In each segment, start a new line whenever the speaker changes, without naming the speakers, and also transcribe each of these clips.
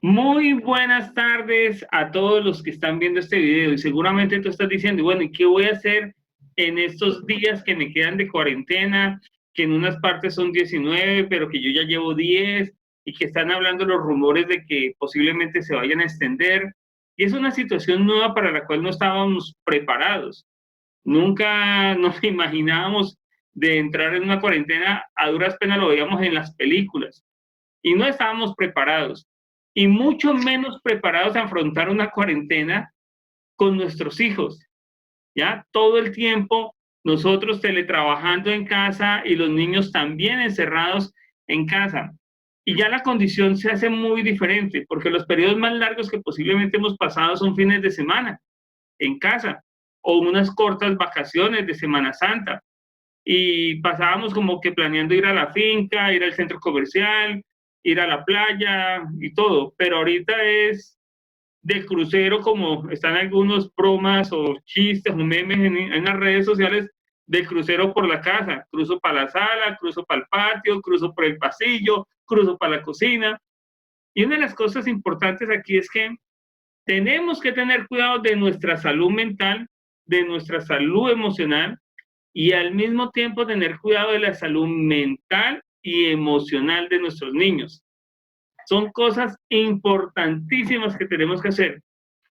Muy buenas tardes a todos los que están viendo este video y seguramente tú estás diciendo, bueno, ¿y qué voy a hacer en estos días que me quedan de cuarentena? Que en unas partes son 19, pero que yo ya llevo 10 y que están hablando los rumores de que posiblemente se vayan a extender. Y es una situación nueva para la cual no estábamos preparados. Nunca nos imaginábamos de entrar en una cuarentena, a duras penas lo veíamos en las películas y no estábamos preparados y mucho menos preparados a afrontar una cuarentena con nuestros hijos. Ya todo el tiempo nosotros teletrabajando en casa y los niños también encerrados en casa. Y ya la condición se hace muy diferente porque los periodos más largos que posiblemente hemos pasado son fines de semana en casa o unas cortas vacaciones de Semana Santa. Y pasábamos como que planeando ir a la finca, ir al centro comercial, ir a la playa y todo, pero ahorita es de crucero, como están algunos bromas o chistes o memes en las redes sociales, de crucero por la casa, cruzo para la sala, cruzo para el patio, cruzo por el pasillo, cruzo para la cocina. Y una de las cosas importantes aquí es que tenemos que tener cuidado de nuestra salud mental, de nuestra salud emocional y al mismo tiempo tener cuidado de la salud mental y emocional de nuestros niños. Son cosas importantísimas que tenemos que hacer.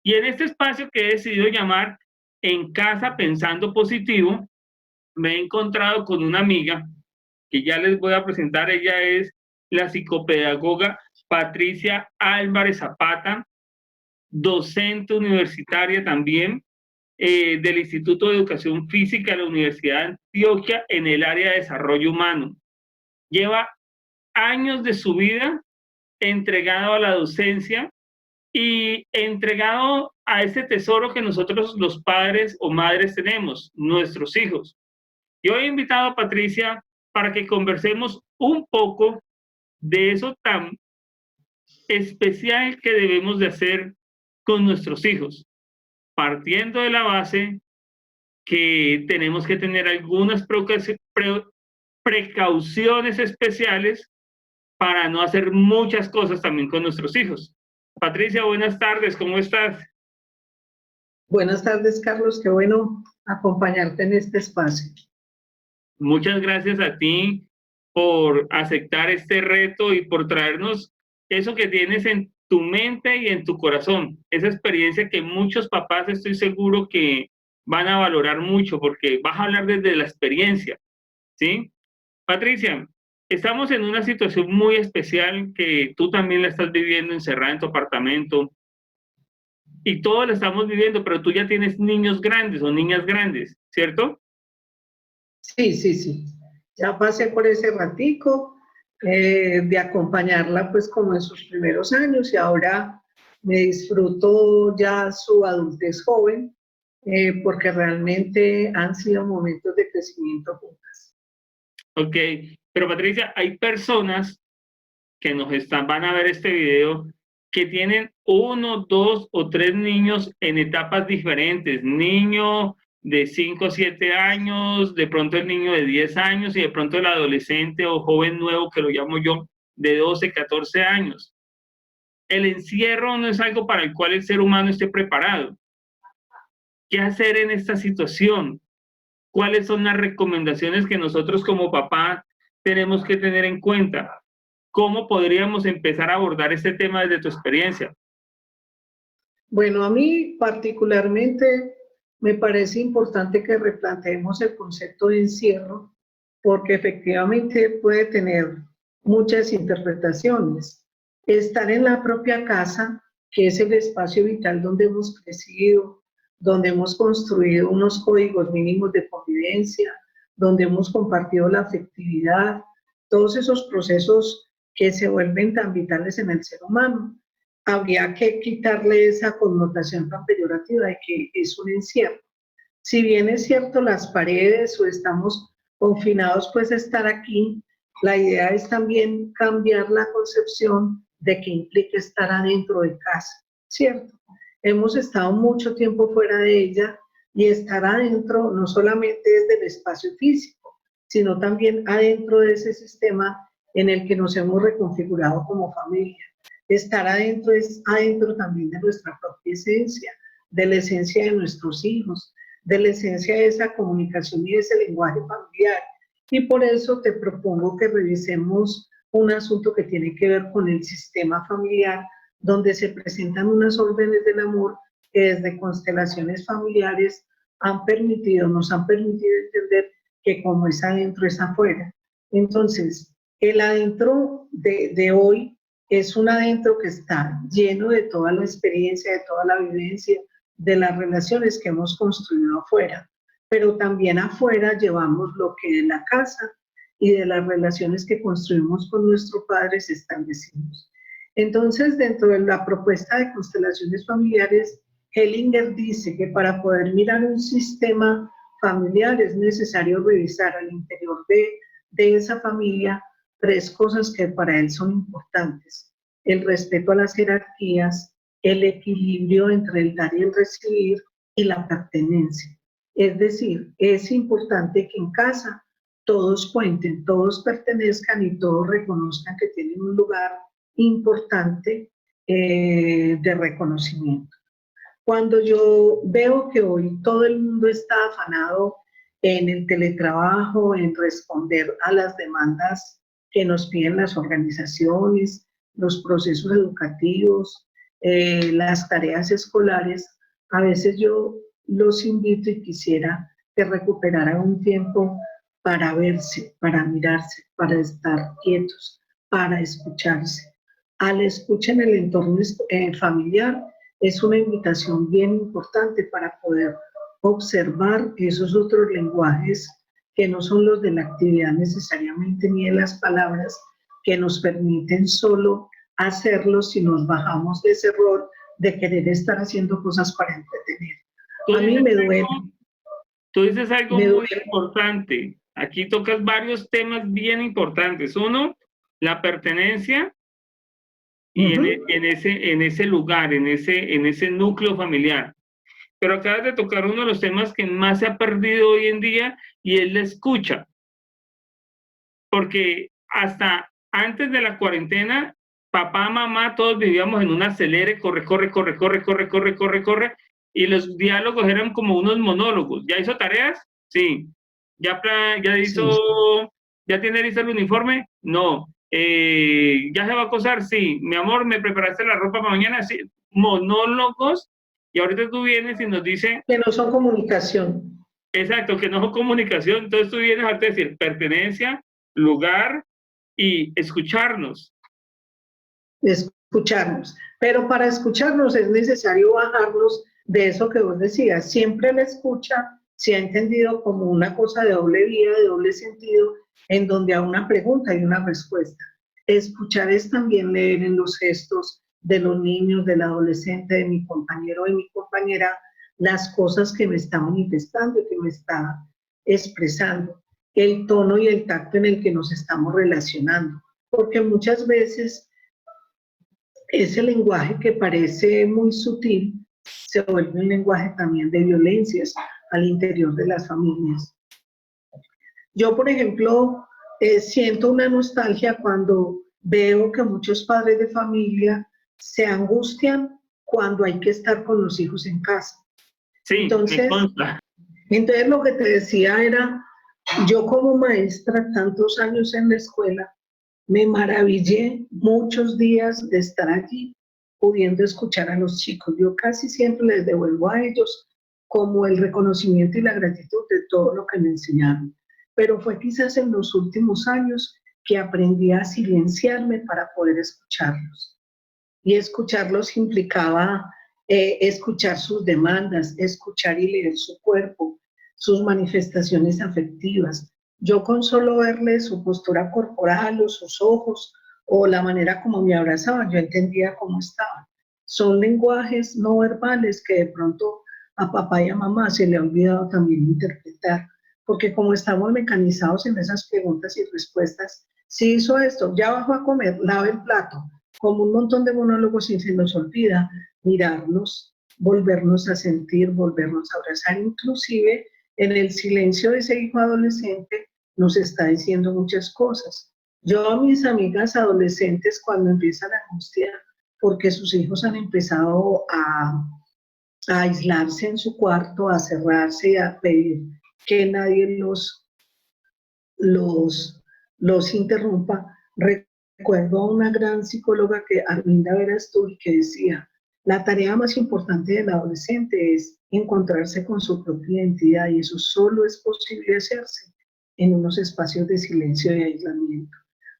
Y en este espacio que he decidido llamar En Casa Pensando Positivo, me he encontrado con una amiga que ya les voy a presentar. Ella es la psicopedagoga Patricia Álvarez Zapata, docente universitaria también del Instituto de Educación Física de la Universidad de Antioquia en el área de desarrollo humano. Lleva años de su vida entregado a la docencia y entregado a ese tesoro que nosotros los padres o madres tenemos, nuestros hijos. Yo he invitado a Patricia para que conversemos un poco de eso tan especial que debemos de hacer con nuestros hijos, partiendo de la base que tenemos que tener algunas precauciones especiales para no hacer muchas cosas también con nuestros hijos. Patricia, buenas tardes, ¿cómo estás?
Buenas tardes, Carlos. Qué bueno acompañarte en este espacio.
Muchas gracias a ti por aceptar este reto y por traernos eso que tienes en tu mente y en tu corazón, esa experiencia que muchos papás estoy seguro que van a valorar mucho porque vas a hablar desde la experiencia, ¿sí? Patricia, estamos en una situación muy especial que tú también la estás viviendo encerrada en tu apartamento y todos la estamos viviendo, pero tú ya tienes niños grandes o niñas grandes, ¿cierto?
Sí, sí, sí. Ya pasé por ese ratico de acompañarla pues como en sus primeros años y ahora me disfruto ya su adultez joven porque realmente han sido momentos de crecimiento juntas.
Ok, pero Patricia, hay personas que van a ver este video que tienen uno, dos o tres niños en etapas diferentes. Niño de 5 o 7 años, de pronto el niño de 10 años y de pronto el adolescente o joven nuevo que lo llamo yo de 12, 14 años. El encierro no es algo para el cual el ser humano esté preparado. ¿Qué hacer en esta situación? ¿Cuáles son las recomendaciones que nosotros como papá tenemos que tener en cuenta? ¿Cómo podríamos empezar a abordar este tema desde tu experiencia?
Bueno, a mí particularmente me parece importante que replanteemos el concepto de encierro porque efectivamente puede tener muchas interpretaciones. Estar en la propia casa, que es el espacio vital donde hemos crecido, donde hemos construido unos códigos mínimos de convivencia, donde hemos compartido la afectividad, todos esos procesos que se vuelven tan vitales en el ser humano. Habría que quitarle esa connotación tan peyorativa de que es un encierro. Si bien es cierto las paredes o estamos confinados, pues estar aquí, la idea es también cambiar la concepción de que implica estar adentro de casa, ¿cierto? Hemos estado mucho tiempo fuera de ella y estar adentro no solamente es del espacio físico, sino también adentro de ese sistema en el que nos hemos reconfigurado como familia. Estar adentro es adentro también de nuestra propia esencia, de la esencia de nuestros hijos, de la esencia de esa comunicación y de ese lenguaje familiar. Y por eso te propongo que revisemos un asunto que tiene que ver con el sistema familiar, donde se presentan unas órdenes del amor que desde constelaciones familiares nos han permitido entender que como es adentro, es afuera. Entonces, el adentro de hoy es un adentro que está lleno de toda la experiencia, de toda la vivencia, de las relaciones que hemos construido afuera, pero también afuera llevamos lo que en la casa y de las relaciones que construimos con nuestros padres establecimos. Entonces, dentro de la propuesta de constelaciones familiares, Hellinger dice que para poder mirar un sistema familiar es necesario revisar al interior de esa familia 3 cosas que para él son importantes: el respeto a las jerarquías, el equilibrio entre el dar y el recibir y la pertenencia. Es decir, es importante que en casa todos cuenten, todos pertenezcan y todos reconozcan que tienen un lugar importante de reconocimiento. Cuando yo veo que hoy todo el mundo está afanado en el teletrabajo, en responder a las demandas que nos piden las organizaciones, los procesos educativos, las tareas escolares, a veces yo los invito y quisiera que recuperaran un tiempo para verse, para mirarse, para estar quietos, para escucharse. Al escuchar en el entorno familiar es una invitación bien importante para poder observar esos otros lenguajes que no son los de la actividad necesariamente ni de las palabras, que nos permiten solo hacerlo si nos bajamos de ese rol de querer estar haciendo cosas para entretener. A mí me duele.
Tú dices algo muy importante. Aquí tocas varios temas bien importantes. Uno, la pertenencia y en ese lugar, en ese núcleo familiar. Pero acabas de tocar uno de los temas que más se ha perdido hoy en día, y es la escucha. Porque hasta antes de la cuarentena, papá, mamá, todos vivíamos en un acelere, corre, y los diálogos eran como unos monólogos. ¿Ya hizo tareas? Sí. ¿Ya hizo, ya tiene listo el uniforme? No. ¿Ya se va a acostar? Sí. Mi amor, ¿me preparaste la ropa para mañana? Sí. Monólogos. Y ahorita tú vienes y nos dices...
Que no son comunicación.
Exacto, que no son comunicación. Entonces tú vienes a decir pertenencia, lugar y escucharnos.
Escucharnos. Pero para escucharnos es necesario bajarnos de eso que vos decías. Siempre la escucha se ha entendido como una cosa de doble vía, de doble sentido, en donde a una pregunta hay una respuesta. Escuchar es también leer en los gestos de los niños, del adolescente, de mi compañero, de mi compañera, las cosas que me está manifestando y que me está expresando, el tono y el tacto en el que nos estamos relacionando, porque muchas veces ese lenguaje que parece muy sutil se vuelve un lenguaje también de violencias al interior de las familias. Yo, por ejemplo, siento una nostalgia cuando veo que muchos padres de familia se angustian cuando hay que estar con los hijos en casa.
Sí,
entonces lo que te decía era, yo como maestra, tantos años en la escuela, me maravillé muchos días de estar allí, pudiendo escuchar a los chicos. Yo casi siempre les devuelvo a ellos como el reconocimiento y la gratitud de todo lo que me enseñaron. Pero fue quizás en los últimos años que aprendí a silenciarme para poder escucharlos. Y escucharlos implicaba escuchar sus demandas, escuchar y leer su cuerpo, sus manifestaciones afectivas. Yo con solo verle su postura corporal o sus ojos o la manera como me abrazaban, yo entendía cómo estaban. Son lenguajes no verbales que de pronto a papá y a mamá se le ha olvidado también interpretar, porque como estamos mecanizados en esas preguntas y respuestas, si hizo esto, ya bajó a comer, lava el plato, como un montón de monólogos y se nos olvida mirarnos, volvernos a sentir, volvernos a abrazar, inclusive en el silencio de ese hijo adolescente nos está diciendo muchas cosas. Yo a mis amigas adolescentes, cuando empieza la angustia, porque sus hijos han empezado a aislarse en su cuarto, a cerrarse y a pedir que nadie los, los interrumpa. Recuerdo a una gran psicóloga, que Arminda Verastul, que decía, la tarea más importante del adolescente es encontrarse con su propia identidad, y eso solo es posible hacerse en unos espacios de silencio y aislamiento.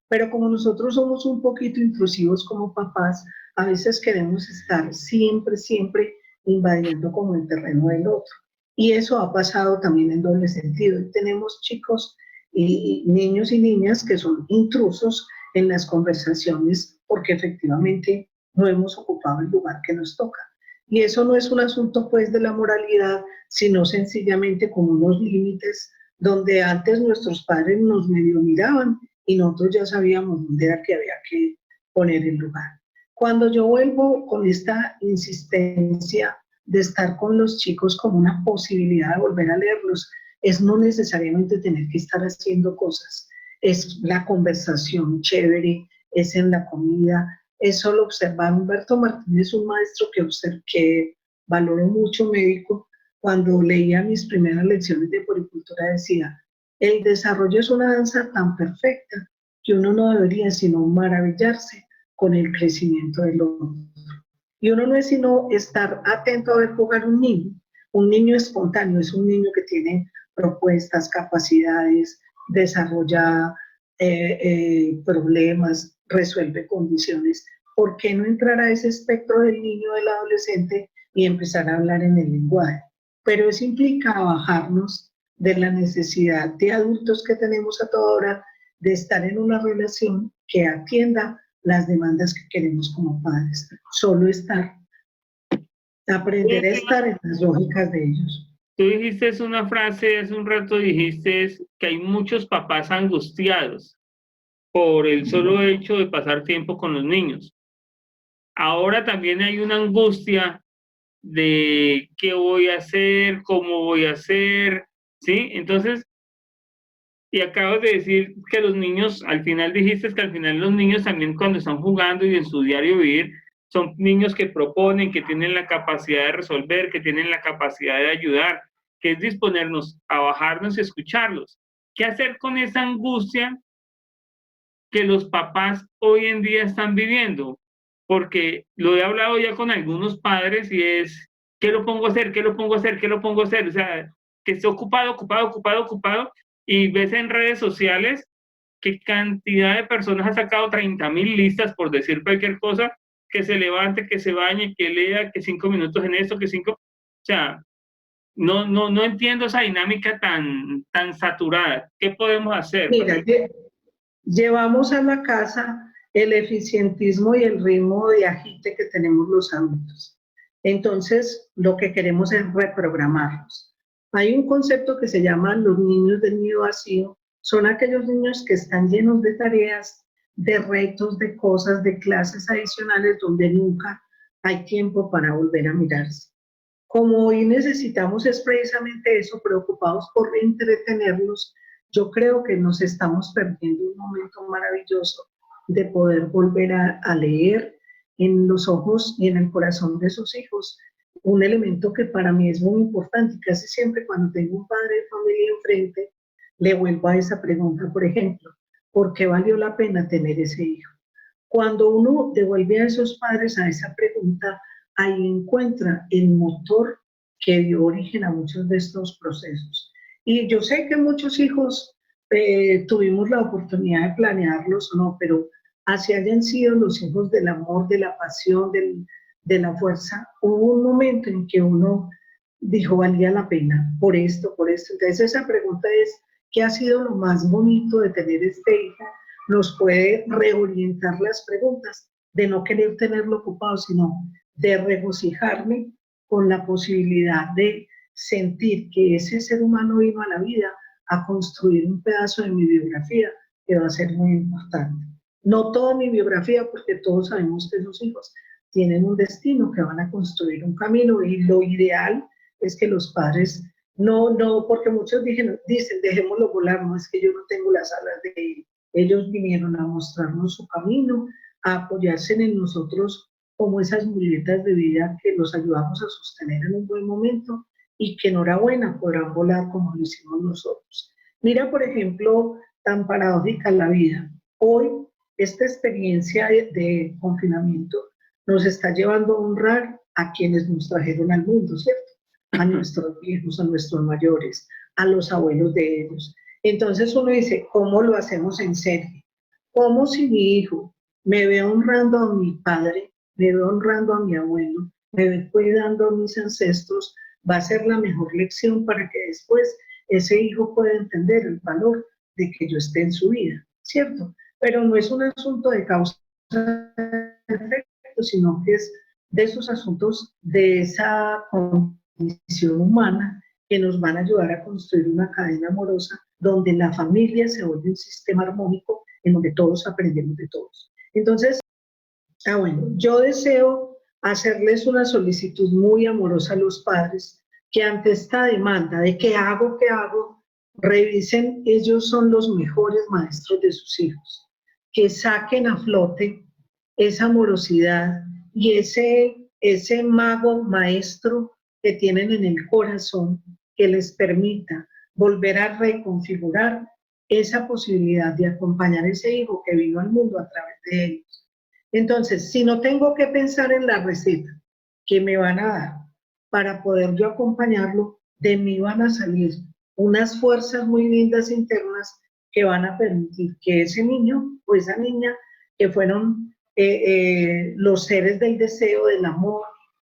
Pero como nosotros somos un poquito intrusivos como papás, a veces queremos estar siempre invadiendo como el terreno del otro. Y eso ha pasado también en doble sentido. Y tenemos chicos y niños y niñas que son intrusos en las conversaciones porque efectivamente no hemos ocupado el lugar que nos toca. Y eso no es un asunto pues de la moralidad, sino sencillamente como unos límites donde antes nuestros padres nos medio miraban y nosotros ya sabíamos dónde era que había que poner el lugar. Cuando yo vuelvo con esta insistencia de estar con los chicos como una posibilidad de volver a leerlos, es no necesariamente tener que estar haciendo cosas, es la conversación chévere, es en la comida, es solo observar. Humberto Martínez, un maestro que valoro mucho, médico, cuando leía mis primeras lecciones de poricultura decía, el desarrollo es una danza tan perfecta que uno no debería sino maravillarse con el crecimiento del otro. Y uno no es sino estar atento a ver jugar un niño espontáneo, es un niño que tiene propuestas, capacidades, desarrolla problemas, resuelve condiciones. ¿Por qué no entrar a ese espectro del niño, del adolescente y empezar a hablar en el lenguaje? Pero eso implica bajarnos de la necesidad de adultos que tenemos a toda hora de estar en una relación que atienda las demandas que queremos como padres. Solo estar, aprender a estar en las lógicas de ellos.
Tú dijiste una frase hace un rato, dijiste que hay muchos papás angustiados por el solo hecho de pasar tiempo con los niños. Ahora también hay una angustia de qué voy a hacer, cómo voy a hacer, ¿sí? Entonces, y acabas de decir que los niños, al final dijiste que al final los niños también cuando están jugando y en su diario vivir, son niños que proponen, que tienen la capacidad de resolver, que tienen la capacidad de ayudar, que es disponernos a bajarnos y escucharlos. ¿Qué hacer con esa angustia que los papás hoy en día están viviendo? Porque lo he hablado ya con algunos padres y es, ¿qué lo pongo a hacer? ¿Qué lo pongo a hacer? ¿Qué lo pongo a hacer? O sea, que esté ocupado, y ves en redes sociales qué cantidad de personas ha sacado 30.000 listas por decir cualquier cosa, que se levante, que se bañe, que lea, que 5 minutos en esto, que 5, o sea, no entiendo esa dinámica tan saturada. ¿Qué podemos hacer?
Mira, llevamos a la casa el eficientismo y el ritmo de agite que tenemos los adultos. Entonces, lo que queremos es reprogramarlos. Hay un concepto que se llama los niños del nido vacío. Son aquellos niños que están llenos de tareas, de retos, de cosas, de clases adicionales donde nunca hay tiempo para volver a mirarse. Como hoy necesitamos es precisamente eso, preocupados por entretenerlos, yo creo que nos estamos perdiendo un momento maravilloso de poder volver a leer en los ojos y en el corazón de sus hijos, un elemento que para mí es muy importante. Casi siempre cuando tengo un padre de familia enfrente, le vuelvo a esa pregunta, por ejemplo, ¿por qué valió la pena tener ese hijo? Cuando uno devuelve a esos padres a esa pregunta, ahí encuentra el motor que dio origen a muchos de estos procesos. Y yo sé que muchos hijos tuvimos la oportunidad de planearlos o no, pero así hayan sido los hijos del amor, de la pasión, de la fuerza, hubo un momento en que uno dijo valía la pena por esto, por esto. Entonces esa pregunta es, ¿qué ha sido lo más bonito de tener este hijo? Nos puede reorientar las preguntas, de no querer tenerlo ocupado, sino de regocijarme con la posibilidad de sentir que ese ser humano vino a la vida a construir un pedazo de mi biografía que va a ser muy importante. No toda mi biografía, porque todos sabemos que esos hijos tienen un destino, que van a construir un camino, y lo ideal es que los padres, no, porque muchos dicen, dejémoslo volar, no es que yo no tengo las alas de Ellos vinieron a mostrarnos su camino, a apoyarse en nosotros como esas muletas de vida que los ayudamos a sostener en un buen momento y que enhorabuena podrán volar como lo hicimos nosotros. Mira, por ejemplo, tan paradójica la vida. Hoy, esta experiencia de confinamiento nos está llevando a honrar a quienes nos trajeron al mundo, ¿cierto? A nuestros viejos, a nuestros mayores, a los abuelos de ellos. Entonces uno dice, ¿cómo lo hacemos en serio? ¿Cómo si mi hijo me ve honrando a mi padre, me ve honrando a mi abuelo, me ve cuidando a mis ancestros, va a ser la mejor lección para que después ese hijo pueda entender el valor de que yo esté en su vida, ¿cierto? Pero no es un asunto de causa-efecto, sino que es de esos asuntos de esa condición humana que nos van a ayudar a construir una cadena amorosa donde la familia se vuelve un sistema armónico en donde todos aprendemos de todos. Entonces, bueno, yo deseo hacerles una solicitud muy amorosa a los padres que ante esta demanda de qué hago, revisen, ellos son los mejores maestros de sus hijos, que saquen a flote esa amorosidad y ese mago maestro que tienen en el corazón que les permita volver a reconfigurar esa posibilidad de acompañar a ese hijo que vino al mundo a través de ellos. Entonces, si no tengo que pensar en la receta que me van a dar para poder yo acompañarlo, de mí van a salir unas fuerzas muy lindas internas que van a permitir que ese niño o esa niña que fueron los seres del deseo, del amor,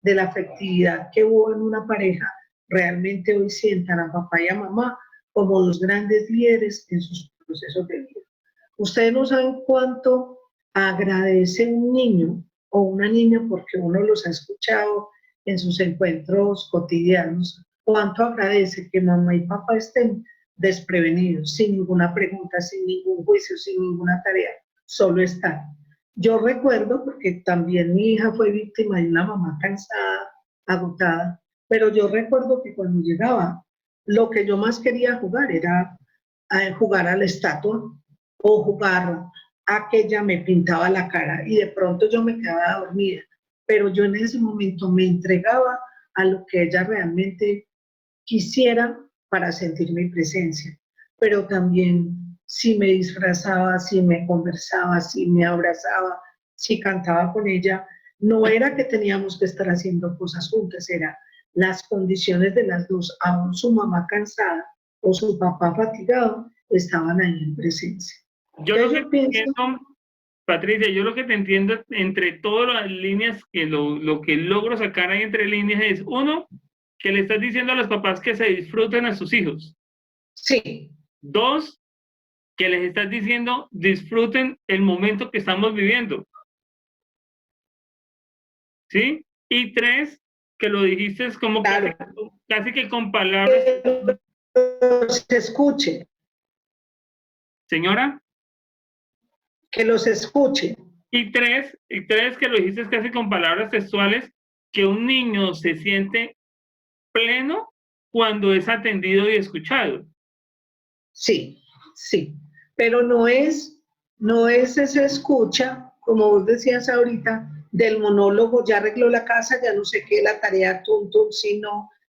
de la afectividad que hubo en una pareja, realmente hoy sientan a papá y a mamá como dos grandes líderes en sus procesos de vida. Ustedes no saben cuánto agradece un niño o una niña, porque uno los ha escuchado en sus encuentros cotidianos, cuánto agradece que mamá y papá estén desprevenidos, sin ninguna pregunta, sin ningún juicio, sin ninguna tarea, solo estar. Yo recuerdo, porque también mi hija fue víctima de una mamá cansada, agotada, pero yo recuerdo que cuando llegaba, lo que yo más quería jugar era jugar a la estatua o jugar a que ella me pintaba la cara y de pronto yo me quedaba dormida, pero yo en ese momento me entregaba a lo que ella realmente quisiera para sentir mi presencia, pero también si me disfrazaba, si me conversaba, si me abrazaba, si cantaba con ella, no era que teníamos que estar haciendo cosas juntas, era las condiciones de las dos, aún su mamá cansada o su papá fatigado, estaban ahí en presencia.
Yo lo que entiendo, Patricia, yo lo que te entiendo entre todas las líneas, que lo que logro sacar ahí entre líneas es, uno, que le estás diciendo a los papás que se disfruten a sus hijos.
Sí.
Dos, que les estás diciendo disfruten el momento que estamos viviendo. ¿Sí? Y tres, que lo dijiste es como claro, casi que con palabras.
Que los escuche.
Señora.
Que los escuche.
Y tres, que lo dijiste casi con palabras textuales, que un niño se siente pleno cuando es atendido y escuchado.
Sí, sí, pero no es esa escucha, como vos decías ahorita, del monólogo, ya arregló la casa, ya no sé qué, la tarea,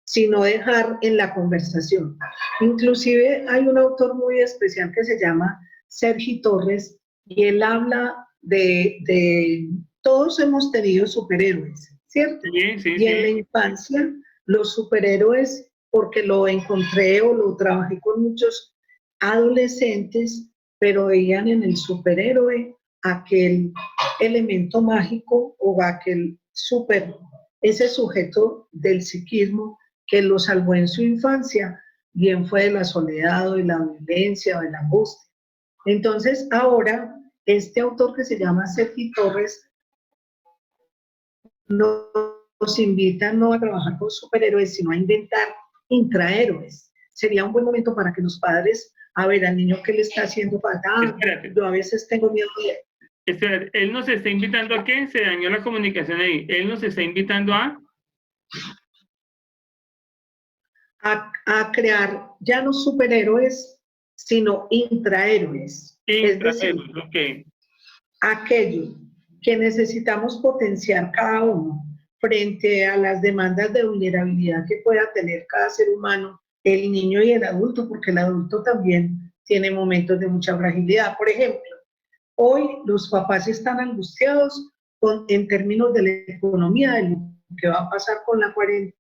sino dejar en la conversación. Inclusive hay un autor muy especial que se llama Sergi Torres, y él habla de todos hemos tenido superhéroes, ¿cierto?
Sí, sí,
y en la infancia, los superhéroes, porque lo encontré o lo trabajé con muchos adolescentes, pero veían en el superhéroe aquel elemento mágico o aquel ese sujeto del psiquismo que lo salvó en su infancia, bien fue de la soledad o de la violencia o de la angustia. Entonces ahora este autor que se llama Sergi Torres nos invita no a trabajar con superhéroes, sino a inventar intrahéroes. Sería un buen momento para que los padres, a ver, al niño que le está haciendo falta, yo a veces tengo miedo de...
Espérate, él nos está invitando a qué? Se dañó la comunicación ahí. Él nos está invitando
a crear ya no superhéroes, sino intrahéroes. Es decir,
Ok.
aquello que necesitamos potenciar cada uno frente a las demandas de vulnerabilidad que pueda tener cada ser humano, el niño y el adulto, porque el adulto también tiene momentos de mucha fragilidad. Por ejemplo, hoy los papás están angustiados en términos de la economía, de lo que va a pasar con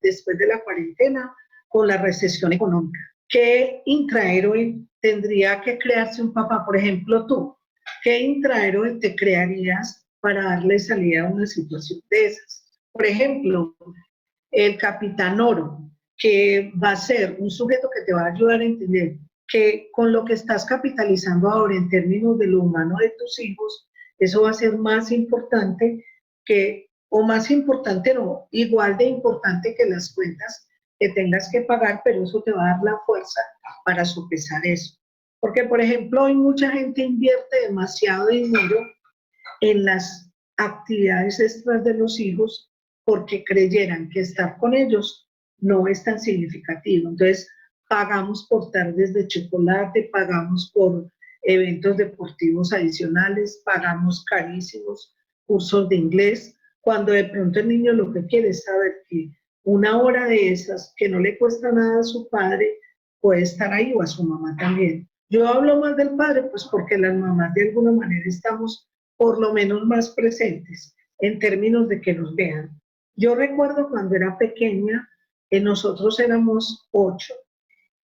después de la cuarentena, con la recesión económica. ¿Qué intrahéroe tendría que crearse un papá? Por ejemplo, tú, ¿qué intrahéroe te crearías para darle salida a una situación de esas? Por ejemplo, el capitán Oro, que va a ser un sujeto que te va a ayudar a entender que con lo que estás capitalizando ahora en términos de lo humano de tus hijos, eso va a ser más importante o más importante no, igual de importante que las cuentas que tengas que pagar, pero eso te va a dar la fuerza para sopesar eso. Porque, por ejemplo, hoy mucha gente invierte demasiado dinero en las actividades extras de los hijos porque creyeran que estar con ellos no es tan significativo. Entonces, pagamos por tardes de chocolate, pagamos por eventos deportivos adicionales, pagamos carísimos cursos de inglés, cuando de pronto el niño lo que quiere es saber que una hora de esas, que no le cuesta nada a su padre, puede estar ahí o a su mamá también. Yo hablo más del padre, pues porque las mamás de alguna manera estamos por lo menos más presentes en términos de que nos vean. Yo recuerdo cuando era pequeña, nosotros éramos 8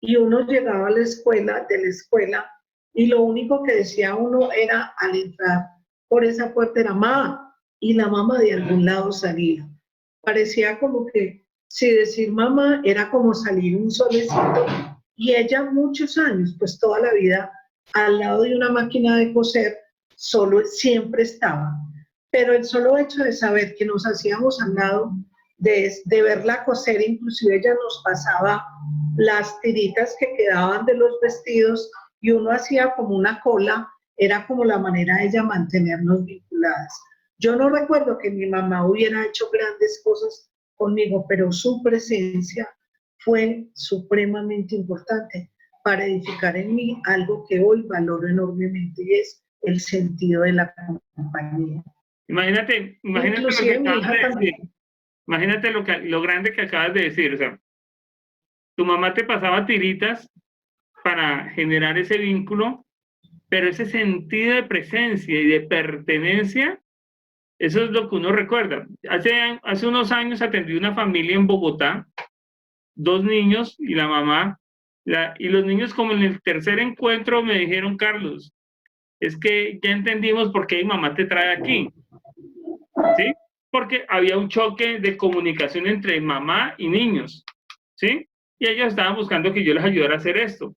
y uno llegaba a la escuela, de la escuela, y lo único que decía uno era al entrar por esa puerta era mamá, y la mamá de algún lado salía. Parecía como que si decir mamá era como salir un solecito, y ella muchos años, pues toda la vida, al lado de una máquina de coser, solo siempre estaba. Pero el solo hecho de saber que nos hacíamos al lado, de verla coser, inclusive ella nos pasaba las tiritas que quedaban de los vestidos y uno hacía como una cola, era como la manera de ella mantenernos vinculadas. Yo no recuerdo que mi mamá hubiera hecho grandes cosas conmigo, pero su presencia fue supremamente importante para edificar en mí algo que hoy valoro enormemente y es el sentido de la compañía.
Imagínate
Inclusive
lo que
mi
acabas
hija
de decir.
también.
Imagínate lo grande que acabas de decir. O sea, tu mamá te pasaba tiritas para generar ese vínculo, pero ese sentido de presencia y de pertenencia, eso es lo que uno recuerda. Hace unos años atendí una familia en Bogotá, 2 niños y la mamá, y los niños como en el tercer encuentro me dijeron, Carlos, es que ya entendimos por qué mi mamá te trae aquí, ¿sí? Porque había un choque de comunicación entre mamá y niños, ¿sí? Y ellos estaban buscando que yo les ayudara a hacer esto.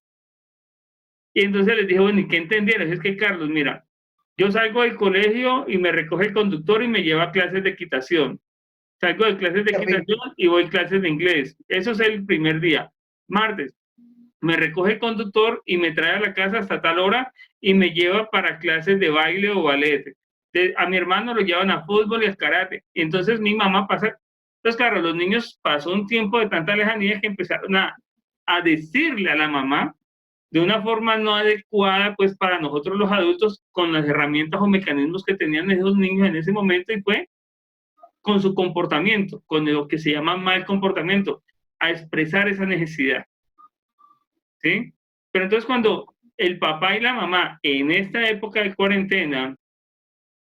Y entonces les dije, bueno, ¿y qué entendieron? Es que, Carlos, mira, yo salgo del colegio y me recoge el conductor y me lleva a clases de equitación. Salgo de clases de equitación y voy a clases de inglés. Eso es el primer día. Martes, me recoge el conductor y me trae a la casa hasta tal hora y me lleva para clases de baile o ballet. A mi hermano lo llevan a fútbol y a karate. Y entonces mi mamá pasa. Entonces, claro, los niños pasó un tiempo de tanta lejanía que empezaron a decirle a la mamá de una forma no adecuada, pues para nosotros los adultos, con las herramientas o mecanismos que tenían esos niños en ese momento, y fue con su comportamiento, con lo que se llama mal comportamiento, a expresar esa necesidad. ¿Sí? Pero entonces cuando el papá y la mamá en esta época de cuarentena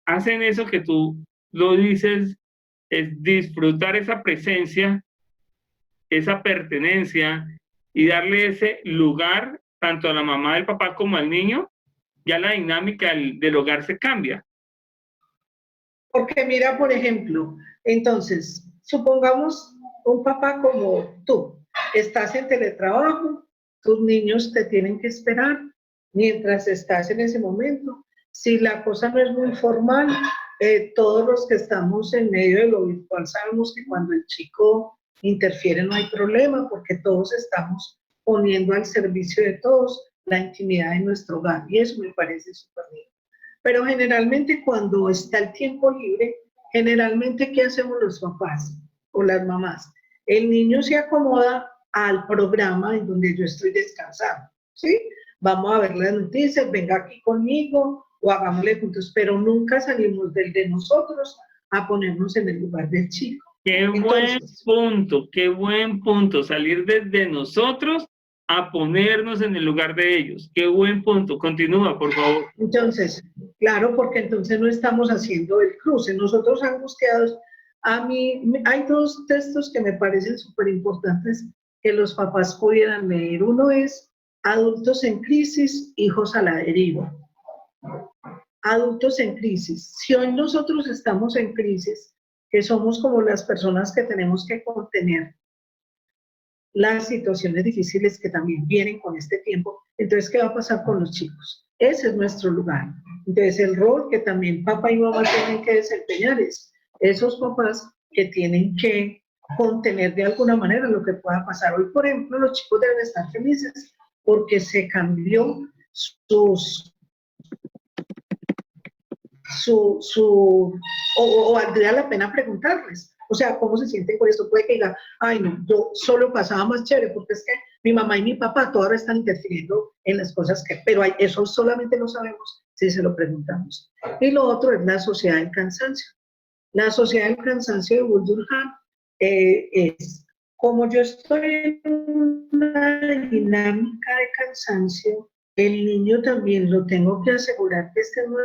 hacen eso que tú lo dices, es disfrutar esa presencia, esa pertenencia y darle ese lugar tanto a la mamá del papá como al niño, ya la dinámica del hogar se cambia.
Porque mira, por ejemplo, entonces, supongamos un papá como tú, estás en teletrabajo, tus niños te tienen que esperar mientras estás en ese momento. Si la cosa no es muy formal, todos los que estamos en medio de lo virtual sabemos que cuando el chico interfiere no hay problema porque todos estamos poniendo al servicio de todos la intimidad de nuestro hogar y eso me parece súper bien. Pero generalmente cuando está el tiempo libre, generalmente ¿qué hacemos los papás o las mamás? El niño se acomoda al programa en donde yo estoy descansando, ¿sí? vamos a ver las noticias, venga aquí conmigo o hagámosle juntos, pero nunca salimos del de nosotros a ponernos en el lugar del chico.
Qué buen punto, salir desde nosotros a ponernos en el lugar de ellos. Qué buen punto. Continúa, por favor.
Entonces, claro, porque entonces no estamos haciendo el cruce. Nosotros angustiados, a mí hay dos textos que me parecen súper importantes que los papás pudieran leer. Uno es Adultos en crisis, hijos a la deriva. Adultos en crisis. Si hoy nosotros estamos en crisis, que somos como las personas que tenemos que contener las situaciones difíciles que también vienen con este tiempo, entonces, ¿qué va a pasar con los chicos? Ese es nuestro lugar. Entonces, el rol que también papá y mamá tienen que desempeñar es esos papás que tienen que contener de alguna manera lo que pueda pasar. Hoy, por ejemplo, los chicos deben estar felices porque se cambió o valdría la pena preguntarles, o sea, ¿cómo se sienten con esto? Puede que diga, ay no, yo solo pasaba más chévere, porque es que mi mamá y mi papá todavía están interfiriendo en las cosas que, pero eso solamente lo sabemos si se lo preguntamos. Y lo otro es la sociedad del cansancio. La sociedad del cansancio de Burdurkheim es, como yo estoy en una dinámica de cansancio, el niño también lo tengo que asegurar que esté en una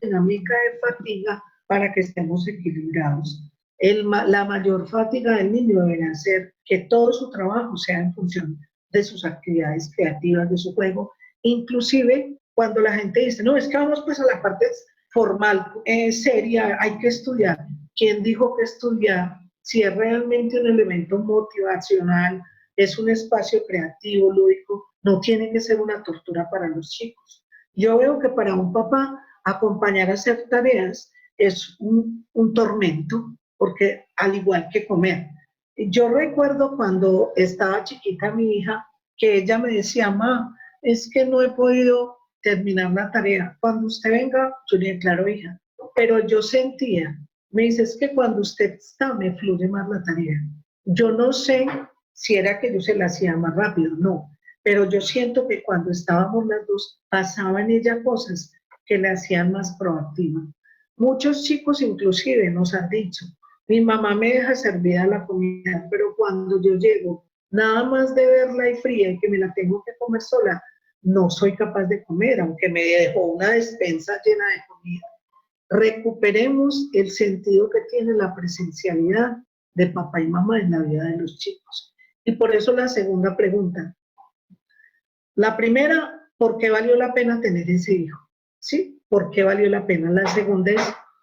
dinámica de fatiga para que estemos equilibrados. La mayor fatiga del niño deberá ser que todo su trabajo sea en función de sus actividades creativas, de su juego, inclusive cuando la gente dice, no, es que vamos pues a la parte formal, seria, hay que estudiar. ¿Quién dijo que estudiar? Si es realmente un elemento motivacional, es un espacio creativo, lúdico, no tiene que ser una tortura para los chicos. Yo veo que para un papá acompañar a hacer tareas es un tormento, porque al igual que comer. Yo recuerdo cuando estaba chiquita mi hija, que ella me decía, mamá, es que no he podido terminar la tarea. Cuando usted venga, yo le dije, claro, hija, pero yo sentía, me dice, es que cuando usted está, me fluye más la tarea. Yo no sé si era que yo se la hacía más rápido, no, pero yo siento que cuando estábamos las dos, pasaban ella cosas que le hacían más proactiva. Muchos chicos inclusive nos han dicho, mi mamá me deja servida la comida, pero cuando yo llego, nada más de verla y fría y que me la tengo que comer sola, no soy capaz de comer, aunque me dejó una despensa llena de comida. Recuperemos el sentido que tiene la presencialidad de papá y mamá en la vida de los chicos. Y por eso la segunda pregunta. La primera, ¿por qué valió la pena tener ese hijo? ¿Sí? ¿Por qué valió la pena? La segunda es,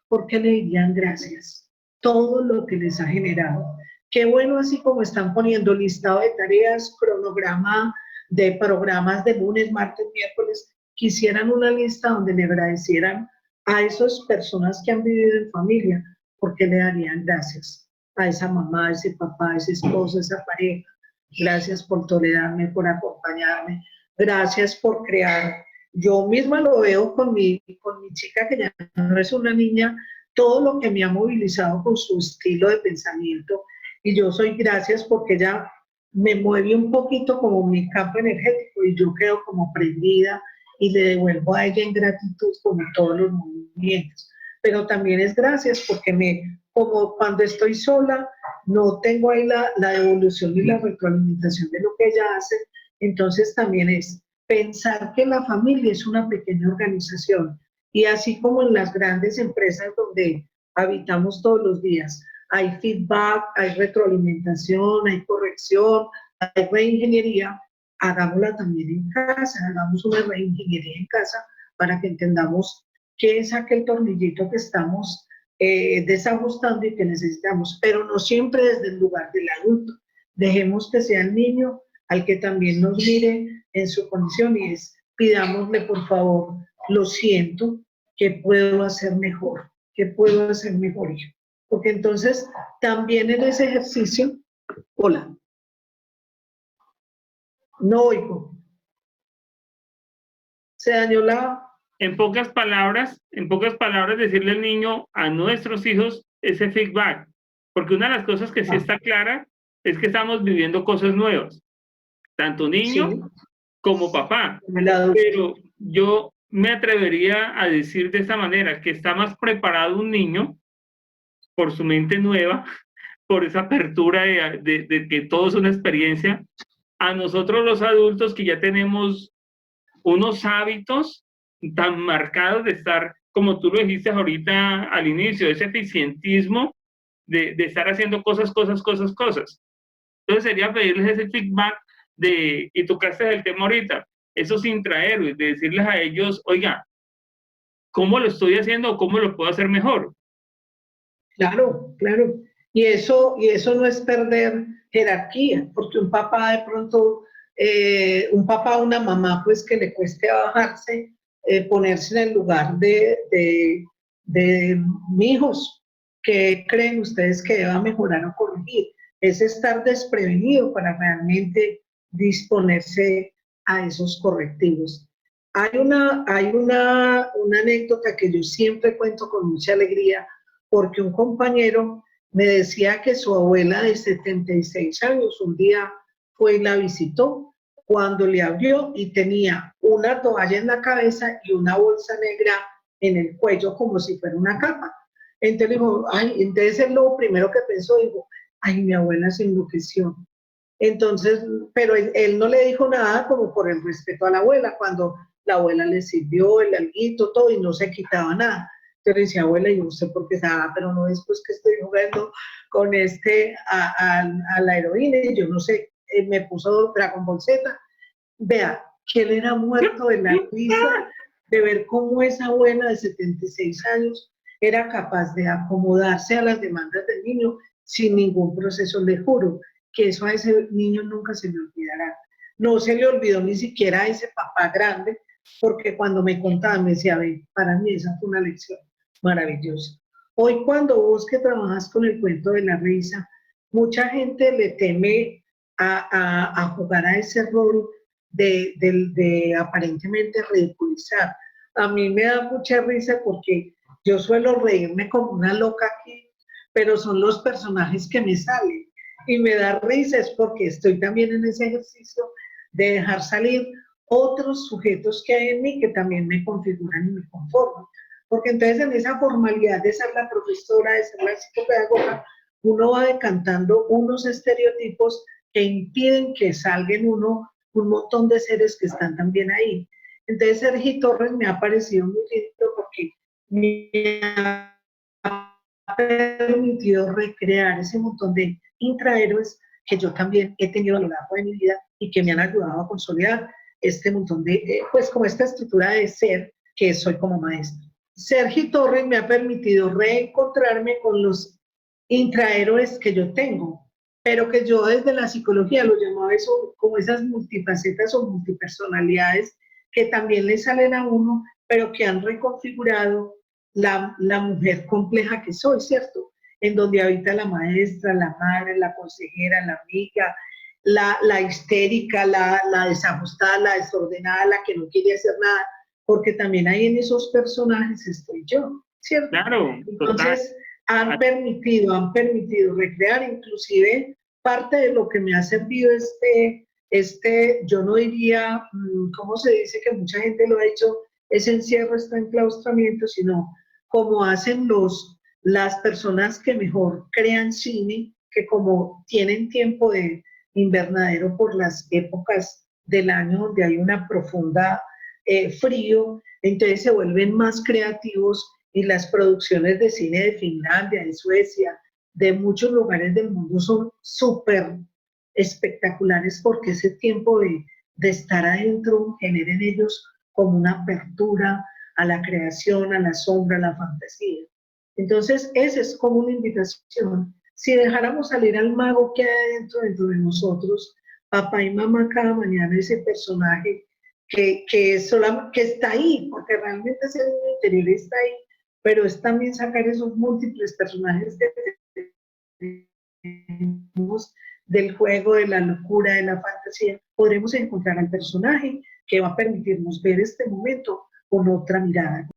¿por qué le dirían gracias? Todo lo que les ha generado. Qué bueno, así como están poniendo listado de tareas, cronograma de programas de lunes, martes, miércoles, quisieran una lista donde le agradecieran a esas personas que han vivido en familia, porque le darían gracias a esa mamá, a ese papá, a ese esposo, a esa pareja. Gracias por tolerarme, por acompañarme. Gracias por crear. Yo misma lo veo con mi chica, que ya no es una niña, todo lo que me ha movilizado con su estilo de pensamiento. Y yo soy gracias porque ella me mueve un poquito como mi campo energético y yo quedo como prendida y le devuelvo a ella en gratitud como todos los movimientos. Pero también es gracias porque como cuando estoy sola, no tengo ahí la devolución y la retroalimentación de lo que ella hace, entonces también es pensar que la familia es una pequeña organización y así como en las grandes empresas donde habitamos todos los días, hay feedback, hay retroalimentación, hay corrección, hay reingeniería, hagámosla también en casa, hagamos una reingeniería en casa para que entendamos qué es aquel tornillito que estamos desajustando y que necesitamos, pero no siempre desde el lugar del adulto. Dejemos que sea el niño al que también nos mire en su condición y pidámosle por favor, lo siento, ¿qué puedo hacer mejor? ¿Qué puedo hacer mejor yo? Porque entonces también en ese ejercicio, hola, no oigo, se dañó la...
En pocas palabras, decirle al niño, a nuestros hijos, ese feedback. Porque una de las cosas que sí está clara es que estamos viviendo cosas nuevas. Tanto niño
Sí.
como papá. Pero yo me atrevería a decir de esta manera, que está más preparado un niño por su mente nueva, por esa apertura de que todo es una experiencia, a nosotros los adultos que ya tenemos unos hábitos tan marcados de estar, como tú lo dijiste ahorita al inicio, ese eficientismo de estar haciendo cosas. Entonces sería pedirles ese feedback y tocaste el tema ahorita, esos intrahéroes, de decirles a ellos, oiga, ¿cómo lo estoy haciendo o cómo lo puedo hacer mejor?
Claro, claro. Y eso no es perder jerarquía, porque un papá de pronto, un papá o una mamá, pues que le cueste bajarse, ponerse en el lugar de hijos, ¿qué creen ustedes que deba mejorar o corregir? Es estar desprevenido para realmente disponerse a esos correctivos. Hay una anécdota que yo siempre cuento con mucha alegría, porque un compañero me decía que su abuela de 76 años un día fue y la visitó, cuando le abrió y tenía una toalla en la cabeza y una bolsa negra en el cuello como si fuera una capa. Entonces dijo, ay, entonces él lo primero que pensó, dijo, ay, mi abuela se enloqueció. Entonces, pero él no le dijo nada como por el respeto a la abuela, cuando la abuela le sirvió el alguito, todo, y no se quitaba nada. Yo le decía, abuela, yo no sé por qué estaba, pero no es pues que estoy jugando con a la heroína, y yo no sé, me puso Dragon Ball Z. Vea, que él era muerto de la risa de ver cómo esa abuela de 76 años era capaz de acomodarse a las demandas del niño sin ningún proceso. Le juro que eso a ese niño nunca se le olvidará. No se le olvidó ni siquiera a ese papá grande, porque cuando me contaba me decía, ve, para mí esa fue una lección maravillosa. Hoy cuando vos que trabajas con el cuento de la risa, mucha gente le teme a jugar a ese rol de aparentemente ridiculizar. A mí me da mucha risa porque yo suelo reírme como una loca aquí, pero son los personajes que me salen. Y me da risa es porque estoy también en ese ejercicio de dejar salir otros sujetos que hay en mí que también me configuran y me conforman. Porque entonces en esa formalidad de ser la profesora, de ser la psicopedagoga, uno va decantando unos estereotipos que impiden que salgan un montón de seres que están también ahí. Entonces Sergi Torres me ha parecido muy lindo porque me ha permitido recrear ese montón de intrahéroes que yo también he tenido a lo largo de mi vida y que me han ayudado a consolidar este montón de, pues como esta estructura de ser que soy como maestra. Sergi Torres me ha permitido reencontrarme con los intrahéroes que yo tengo, pero que yo desde la psicología lo llamaba eso como esas multifacetas o multipersonalidades que también le salen a uno, pero que han reconfigurado la mujer compleja que soy, ¿cierto? En donde habita la maestra, la madre, la consejera, la amiga, la histérica, la desajustada, la desordenada, la que no quiere hacer nada, porque también ahí en esos personajes estoy yo, ¿cierto?
Claro,
entonces han permitido recrear, inclusive parte de lo que me ha servido yo no diría, ¿cómo se dice? Que mucha gente lo ha hecho, ese encierro, este enclaustramiento, sino como hacen las personas que mejor crean cine, que como tienen tiempo de invernadero por las épocas del año donde hay una profunda frío, entonces se vuelven más creativos y las producciones de cine de Finlandia, de Suecia, de muchos lugares del mundo son súper espectaculares porque ese tiempo de estar adentro genera en ellos como una apertura a la creación, a la sombra, a la fantasía. Entonces, esa es como una invitación. Si dejáramos salir al mago que hay dentro de nosotros, papá y mamá cada mañana, ese personaje que está ahí, porque realmente ese niño interior está ahí, pero es también sacar esos múltiples personajes que tenemos del juego, de la locura, de la fantasía, podremos encontrar al personaje que va a permitirnos ver este momento con otra mirada.